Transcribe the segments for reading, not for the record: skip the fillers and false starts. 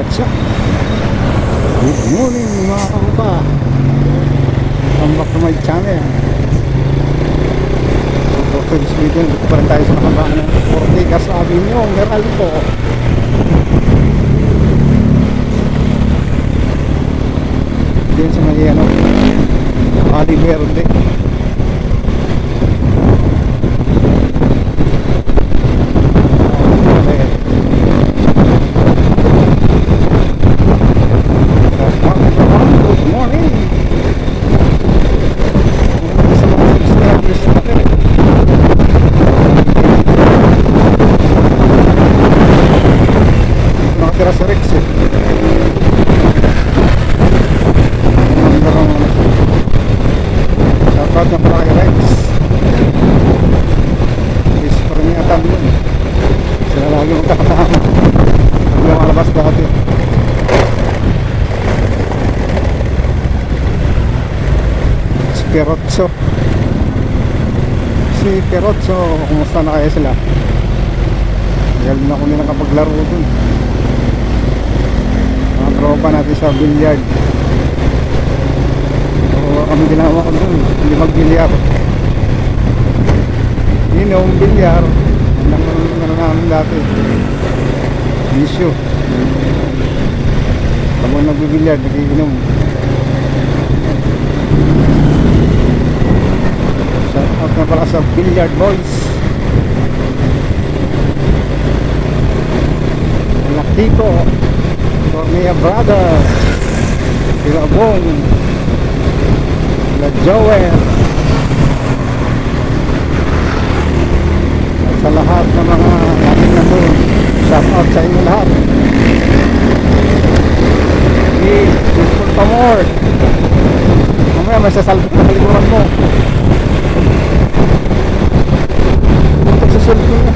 what's up? Good morning mga kabuka. Welcome back to my channel. So for this video, dito pa rin tayo sa nakabaan ng Ortigas Avenue, Meralco. Diyan sa may Ali Verde. Perotso. Si Perotso, kumusta na kaya sila? Tagal na ko nila kapaglaro dun. Mga tropa natin sa billiard. So kami ginawa ko dun, hindi mag-bilyar. Inom, bilyar. Ano namin dati. Bisyo. Habang nagbibilyard, nagiinom. Shout out na pala sa Billiard Boys, Lakiko, Cornea Brothers, Pilabong, La Joel, at sa lahat ng mga natin na doon, shout out sa inyo lahat. Peaceful Pamor, mamaya may sasalpot na kalikuran mo. Sa cellphone na.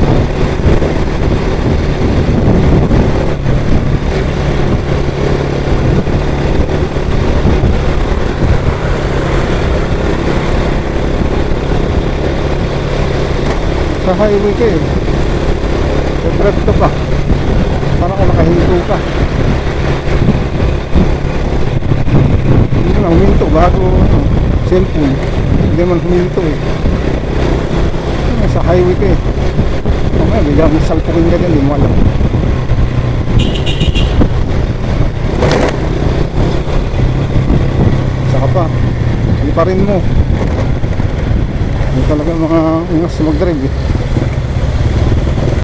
Sa highway ka eh. Sa ka pa. Parang kung nakahinto ka. Hindi mo na huminto bago cellphone. Hindi man huminto eh. Sa highway ka eh. Mamaya bigla may salpukin ka dyan, di mo alam. Saka pa hindi pa rin mo. Hindi talaga mga ingas mag-drive eh.